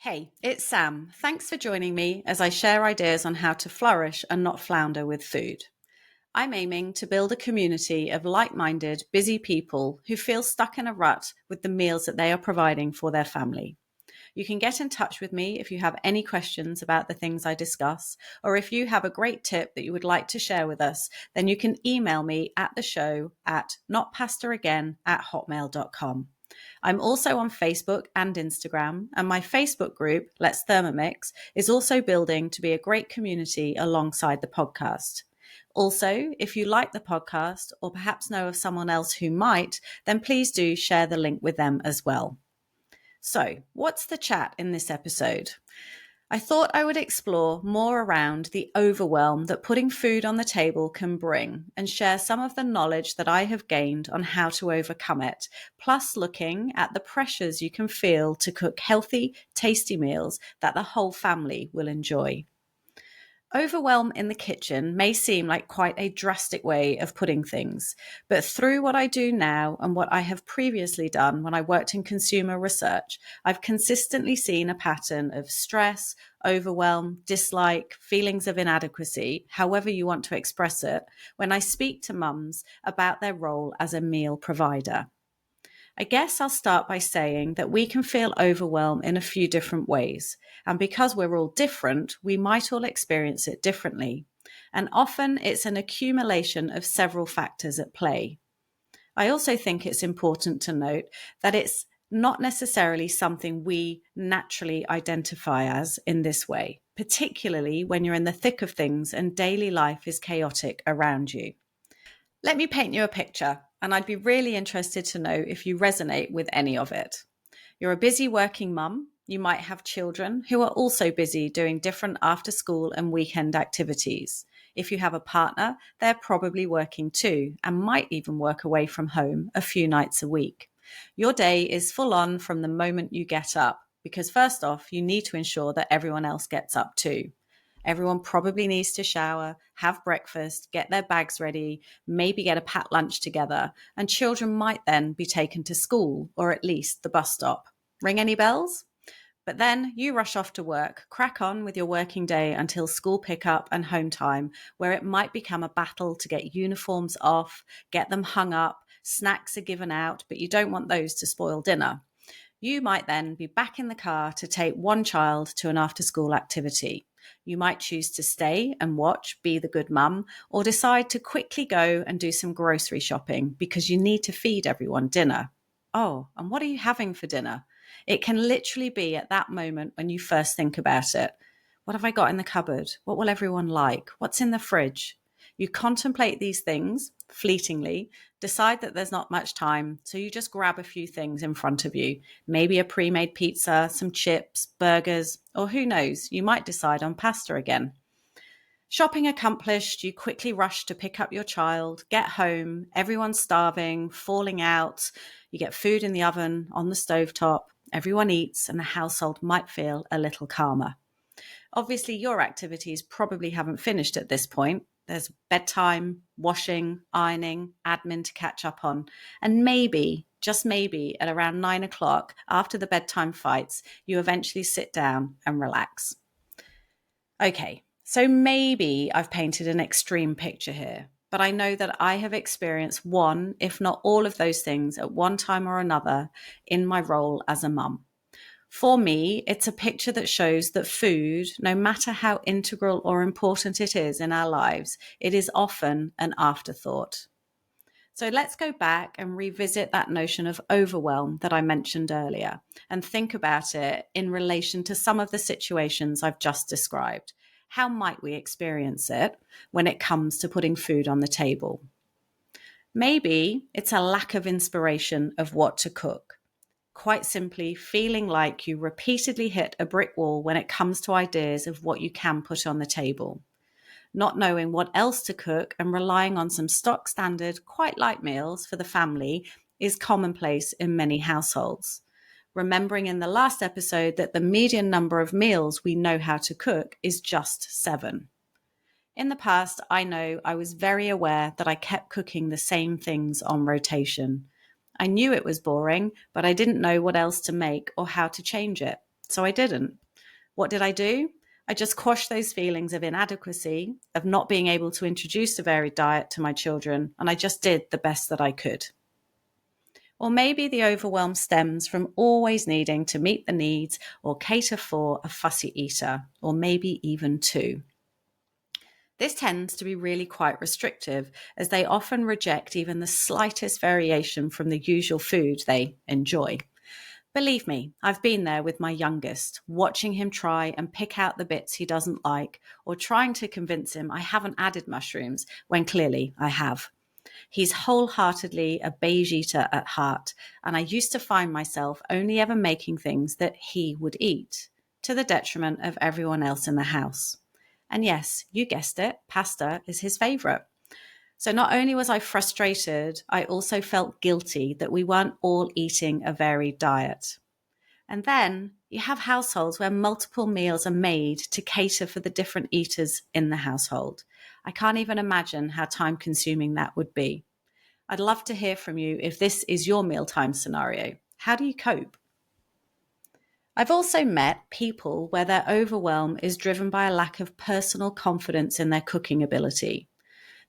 Hey, it's Sam. Thanks for joining me as I share ideas on how to flourish and not flounder with food. I'm aiming to build a community of like minded, busy people who feel stuck in a rut with the meals that they are providing for their family. You can get in touch with me if you have any questions about the things I discuss, or if you have a great tip that you would like to share with us, then you can email me at the show at notpastaagain@hotmail.com. I'm also on Facebook and Instagram, and my Facebook group, Let's Thermomix, is also building to be a great community alongside the podcast. Also, if you like the podcast or perhaps know of someone else who might, then please do share the link with them as well. So, what's the chat in this episode? I thought I would explore more around the overwhelm that putting food on the table can bring and share some of the knowledge that I have gained on how to overcome it, plus looking at the pressures you can feel to cook healthy, tasty meals that the whole family will enjoy. Overwhelm in the kitchen may seem like quite a drastic way of putting things, but through what I do now and what I have previously done when I worked in consumer research, I've consistently seen a pattern of stress, overwhelm, dislike, feelings of inadequacy, however you want to express it, when I speak to mums about their role as a meal provider. I guess I'll start by saying that we can feel overwhelmed in a few different ways. And because we're all different, we might all experience it differently. And often it's an accumulation of several factors at play. I also think it's important to note that it's not necessarily something we naturally identify as in this way, particularly when you're in the thick of things and daily life is chaotic around you. Let me paint you a picture, and I'd be really interested to know if you resonate with any of it. You're a busy working mum. You might have children who are also busy doing different after school and weekend activities. If you have a partner, they're probably working too and might even work away from home a few nights a week. Your day is full on from the moment you get up, because first off, you need to ensure that everyone else gets up too. Everyone probably needs to shower, have breakfast, get their bags ready, maybe get a packed lunch together, and children might then be taken to school or at least the bus stop. Ring any bells? But then you rush off to work, crack on with your working day until school pickup and home time, where it might become a battle to get uniforms off, get them hung up, snacks are given out, but you don't want those to spoil dinner. You might then be back in the car to take one child to an after school activity. You might choose to stay and watch, be the good mum, or decide to quickly go and do some grocery shopping because you need to feed everyone dinner. Oh, and what are you having for dinner? It can literally be at that moment when you first think about it. What have I got in the cupboard? What will everyone like? What's in the fridge? You contemplate these things fleetingly, decide that there's not much time, so you just grab a few things in front of you. Maybe a pre-made pizza, some chips, burgers, or who knows, you might decide on pasta again. Shopping accomplished, you quickly rush to pick up your child, get home, everyone's starving, falling out, you get food in the oven, on the stovetop, everyone eats, and the household might feel a little calmer. Obviously, your activities probably haven't finished at this point. There's bedtime, washing, ironing, admin to catch up on. And maybe, just maybe, at around 9 o'clock, after the bedtime fights, you eventually sit down and relax. Okay, so maybe I've painted an extreme picture here, but I know that I have experienced one, if not all of those things at one time or another in my role as a mum. For me, it's a picture that shows that food, no matter how integral or important it is in our lives, it is often an afterthought. So let's go back and revisit that notion of overwhelm that I mentioned earlier and think about it in relation to some of the situations I've just described. How might we experience it when it comes to putting food on the table? Maybe it's a lack of inspiration of what to cook. Quite simply, feeling like you repeatedly hit a brick wall when it comes to ideas of what you can put on the table. Not knowing what else to cook and relying on some stock standard, quite light meals for the family is commonplace in many households. Remembering in the last episode that the median number of meals we know how to cook is just 7. In the past, I know I was very aware that I kept cooking the same things on rotation. I knew it was boring, but I didn't know what else to make or how to change it. So I didn't. What did I do? I just quashed those feelings of inadequacy, of not being able to introduce a varied diet to my children, and I just did the best that I could. Or maybe the overwhelm stems from always needing to meet the needs or cater for a fussy eater, or maybe even two. This tends to be really quite restrictive, as they often reject even the slightest variation from the usual food they enjoy. Believe me, I've been there with my youngest, watching him try and pick out the bits he doesn't like, or trying to convince him I haven't added mushrooms when clearly I have. He's wholeheartedly a beige eater at heart, and I used to find myself only ever making things that he would eat, to the detriment of everyone else in the house. And yes, you guessed it, pasta is his favourite. So not only was I frustrated, I also felt guilty that we weren't all eating a varied diet. And then you have households where multiple meals are made to cater for the different eaters in the household. I can't even imagine how time consuming that would be. I'd love to hear from you if this is your mealtime scenario. How do you cope? I've also met people where their overwhelm is driven by a lack of personal confidence in their cooking ability.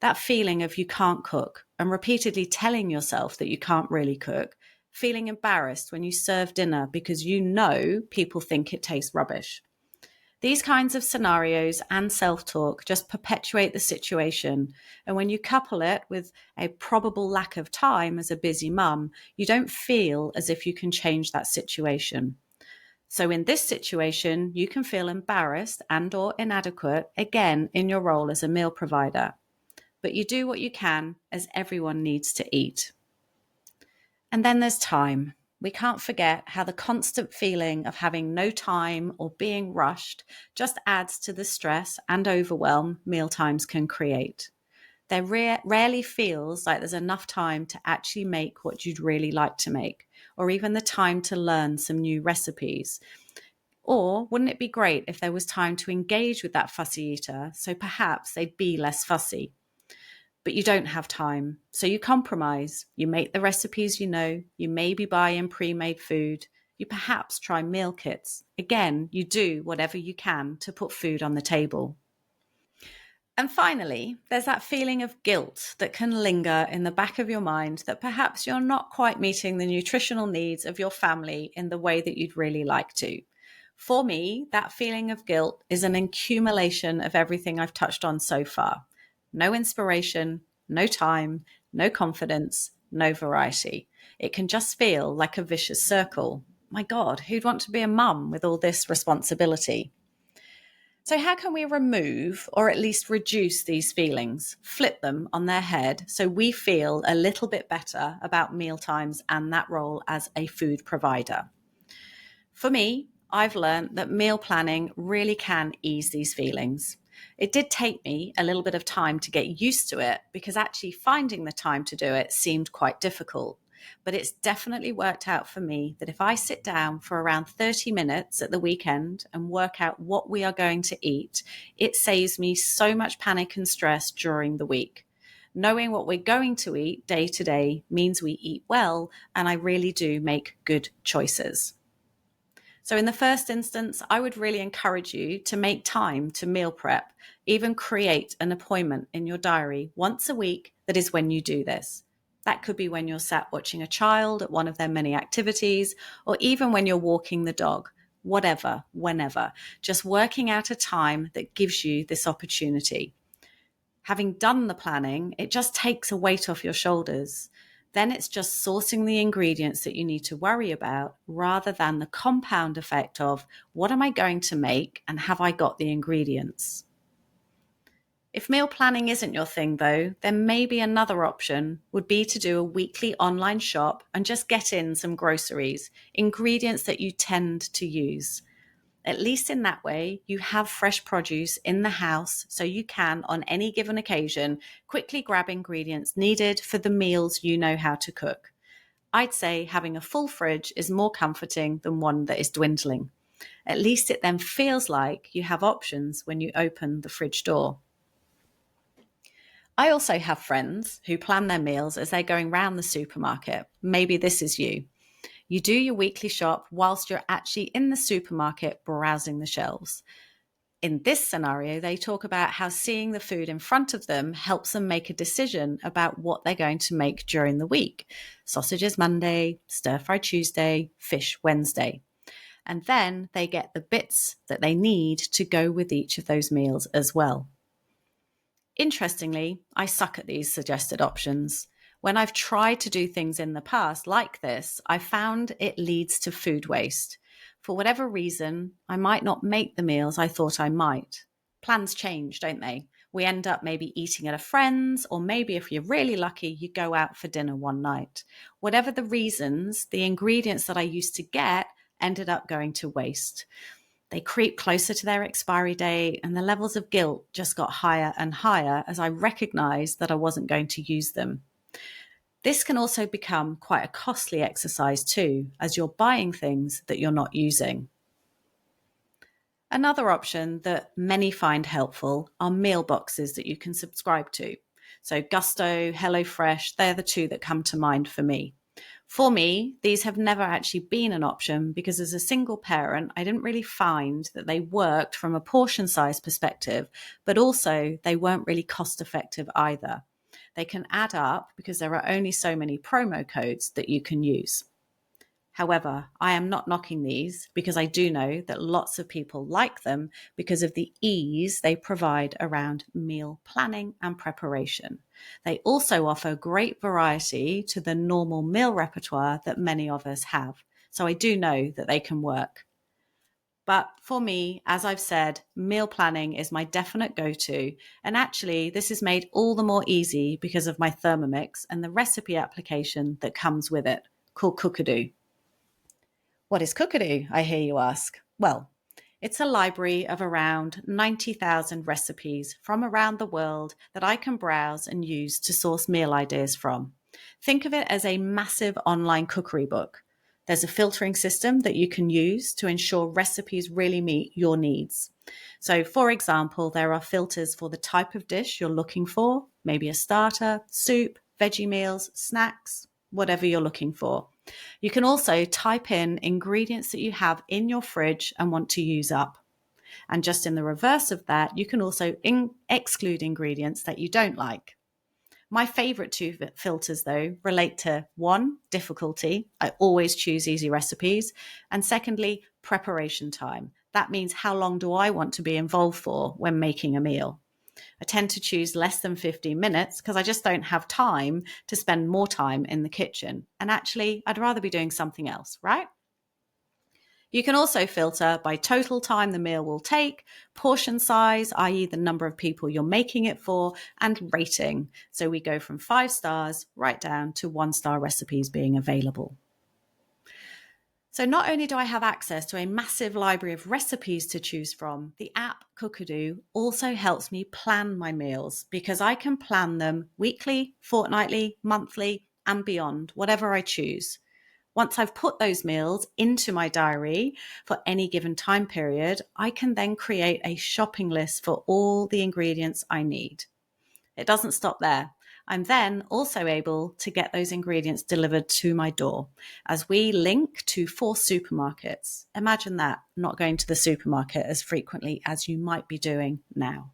That feeling of you can't cook and repeatedly telling yourself that you can't really cook, feeling embarrassed when you serve dinner because you know people think it tastes rubbish. These kinds of scenarios and self-talk just perpetuate the situation. And when you couple it with a probable lack of time as a busy mum, you don't feel as if you can change that situation. So in this situation, you can feel embarrassed and or inadequate again in your role as a meal provider. But you do what you can, as everyone needs to eat. And then there's time. We can't forget how the constant feeling of having no time or being rushed just adds to the stress and overwhelm mealtimes can create. There rarely feels like there's enough time to actually make what you'd really like to make, or even the time to learn some new recipes. Or wouldn't it be great if there was time to engage with that fussy eater so perhaps they'd be less fussy? But you don't have time. So you compromise. You make the recipes you know. You maybe buy in pre-made food. You perhaps try meal kits. Again, you do whatever you can to put food on the table. And finally, there's that feeling of guilt that can linger in the back of your mind that perhaps you're not quite meeting the nutritional needs of your family in the way that you'd really like to. For me, that feeling of guilt is an accumulation of everything I've touched on so far. No inspiration, no time, no confidence, no variety. It can just feel like a vicious circle. My God, who'd want to be a mum with all this responsibility? So, how can we remove or at least reduce these feelings, flip them on their head so we feel a little bit better about mealtimes and that role as a food provider? For me, I've learned that meal planning really can ease these feelings. It did take me a little bit of time to get used to it because actually finding the time to do it seemed quite difficult. But it's definitely worked out for me that if I sit down for around 30 minutes at the weekend and work out what we are going to eat, it saves me so much panic and stress during the week. Knowing what we're going to eat day to day means we eat well, and I really do make good choices. So, in the first instance, I would really encourage you to make time to meal prep, even create an appointment in your diary once a week that is when you do this. That could be when you're sat watching a child at one of their many activities, or even when you're walking the dog, whatever, whenever. Just working out a time that gives you this opportunity. Having done the planning, it just takes a weight off your shoulders. Then it's just sourcing the ingredients that you need to worry about rather than the compound effect of what am I going to make and have I got the ingredients? If meal planning isn't your thing though, then maybe another option would be to do a weekly online shop and just get in some groceries, ingredients that you tend to use. At least in that way, you have fresh produce in the house so you can, on any given occasion, quickly grab ingredients needed for the meals you know how to cook. I'd say having a full fridge is more comforting than one that is dwindling. At least it then feels like you have options when you open the fridge door. I also have friends who plan their meals as they're going round the supermarket. Maybe this is you. You do your weekly shop whilst you're actually in the supermarket browsing the shelves. In this scenario, they talk about how seeing the food in front of them helps them make a decision about what they're going to make during the week. Sausages Monday, stir fry Tuesday, fish Wednesday. And then they get the bits that they need to go with each of those meals as well. Interestingly, I suck at these suggested options. When I've tried to do things in the past like this, I found it leads to food waste. For whatever reason, I might not make the meals I thought I might. Plans change, don't they? We end up maybe eating at a friend's, or maybe if you're really lucky, you go out for dinner one night. Whatever the reasons, the ingredients that I used to get ended up going to waste. They creep closer to their expiry date, and the levels of guilt just got higher and higher as I recognized that I wasn't going to use them. This can also become quite a costly exercise too, as you're buying things that you're not using. Another option that many find helpful are meal boxes that you can subscribe to. So Gusto, HelloFresh, they're the two that come to mind for me. For me, these have never actually been an option because as a single parent, I didn't really find that they worked from a portion size perspective, but also they weren't really cost effective either. They can add up because there are only so many promo codes that you can use. However, I am not knocking these because I do know that lots of people like them because of the ease they provide around meal planning and preparation. They also offer great variety to the normal meal repertoire that many of us have. So I do know that they can work. But for me, as I've said, meal planning is my definite go-to. And actually, this is made all the more easy because of my Thermomix and the recipe application that comes with it, called Cookadoo. What is Cookadoo, I hear you ask? Well, it's a library of around 90,000 recipes from around the world that I can browse and use to source meal ideas from. Think of it as a massive online cookery book. There's a filtering system that you can use to ensure recipes really meet your needs. So, for example, there are filters for the type of dish you're looking for, maybe a starter, soup, veggie meals, snacks, whatever you're looking for. You can also type in ingredients that you have in your fridge and want to use up. And just in the reverse of that, you can also exclude ingredients that you don't like. My favorite two filters, though, relate to one, difficulty. I always choose easy recipes. And secondly, preparation time. That means how long do I want to be involved for when making a meal? I tend to choose less than 15 minutes because I just don't have time to spend more time in the kitchen. And actually, I'd rather be doing something else, right? You can also filter by total time the meal will take, portion size, i.e. the number of people you're making it for, and rating. So we go from 5 stars right down to 1-star recipes being available. So not only do I have access to a massive library of recipes to choose from, the app Cookadoo also helps me plan my meals because I can plan them weekly, fortnightly, monthly, and beyond, whatever I choose. Once I've put those meals into my diary for any given time period, I can then create a shopping list for all the ingredients I need. It doesn't stop there. I'm then also able to get those ingredients delivered to my door as we link to 4 supermarkets. Imagine that, not going to the supermarket as frequently as you might be doing now.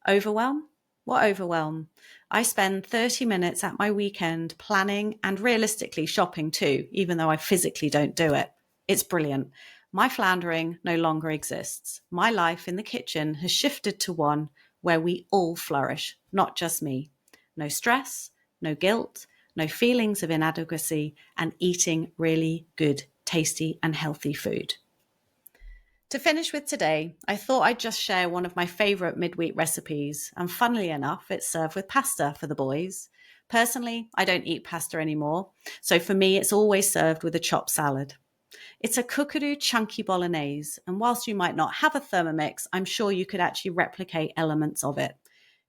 Overwhelm? What overwhelm? I spend 30 minutes at my weekend planning and realistically shopping too, even though I physically don't do it. It's brilliant. My floundering no longer exists. My life in the kitchen has shifted to one where we all flourish, not just me. No stress, no guilt, no feelings of inadequacy, and eating really good, tasty, and healthy food. To finish with today, I thought I'd just share one of my favourite midweek recipes, and funnily enough, it's served with pasta for the boys. Personally, I don't eat pasta anymore, so for me it's always served with a chopped salad. It's a Cookadoo chunky bolognese, and whilst you might not have a Thermomix, I'm sure you could actually replicate elements of it.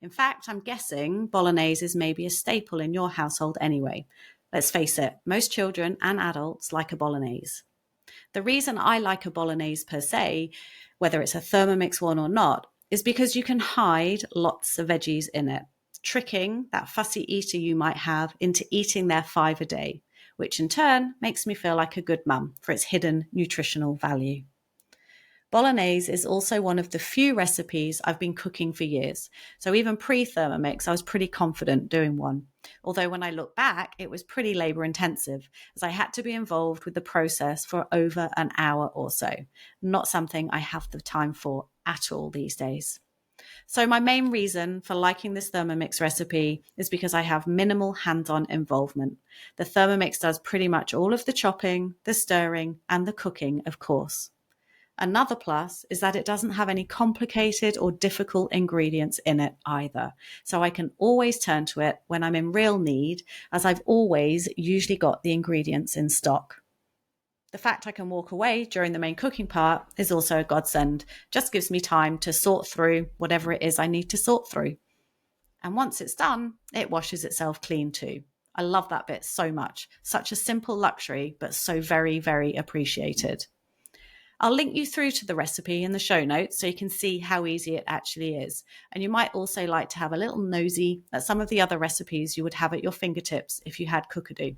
In fact, I'm guessing bolognese is maybe a staple in your household anyway. Let's face it, most children and adults like a bolognese. The reason I like a bolognese per se, whether it's a Thermomix one or not, is because you can hide lots of veggies in it, tricking that fussy eater you might have into eating their 5 a day. which in turn makes me feel like a good mum for its hidden nutritional value. Bolognese is also one of the few recipes I've been cooking for years. So even pre-Thermomix, I was pretty confident doing one. Although when I look back, it was pretty labor intensive as I had to be involved with the process for over an hour or so. Not something I have the time for at all these days. So my main reason for liking this Thermomix recipe is because I have minimal hands-on involvement. The Thermomix does pretty much all of the chopping, the stirring, and the cooking, of course. Another plus is that it doesn't have any complicated or difficult ingredients in it either. So I can always turn to it when I'm in real need, as I've always usually got the ingredients in stock. The fact I can walk away during the main cooking part is also a godsend. Just gives me time to sort through whatever it is I need to sort through. And once it's done, it washes itself clean too. I love that bit so much. Such a simple luxury, but so very, very appreciated. I'll link you through to the recipe in the show notes so you can see how easy it actually is. And you might also like to have a little nosy at some of the other recipes you would have at your fingertips if you had Cookadoo.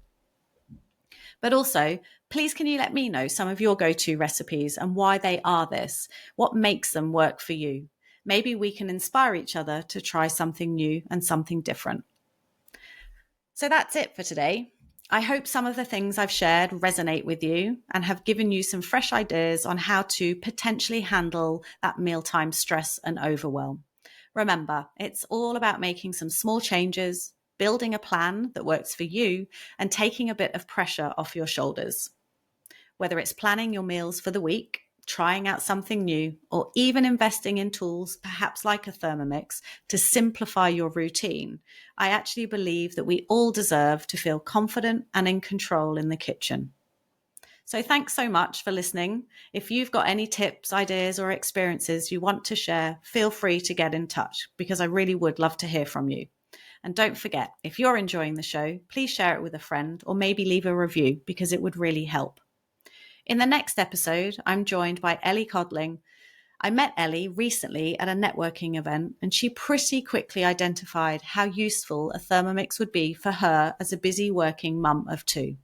But also, please can you let me know some of your go-to recipes and why they are this? What makes them work for you? Maybe we can inspire each other to try something new and something different. So that's it for today. I hope some of the things I've shared resonate with you and have given you some fresh ideas on how to potentially handle that mealtime stress and overwhelm. Remember, it's all about making some small changes, building a plan that works for you, and taking a bit of pressure off your shoulders. Whether it's planning your meals for the week, trying out something new, or even investing in tools, perhaps like a Thermomix, to simplify your routine, I actually believe that we all deserve to feel confident and in control in the kitchen. So thanks so much for listening. If you've got any tips, ideas, or experiences you want to share, feel free to get in touch because I really would love to hear from you. And don't forget, if you're enjoying the show, please share it with a friend or maybe leave a review because it would really help. In the next episode, I'm joined by Ellie Codling. I met Ellie recently at a networking event, and she pretty quickly identified how useful a Thermomix would be for her as a busy working mum of two.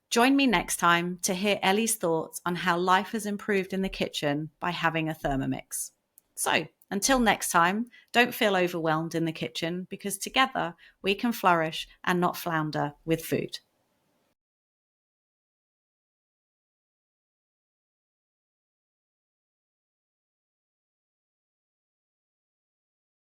Join me next time to hear Ellie's thoughts on how life has improved in the kitchen by having a Thermomix. So, until next time, don't feel overwhelmed in the kitchen because together we can flourish and not flounder with food.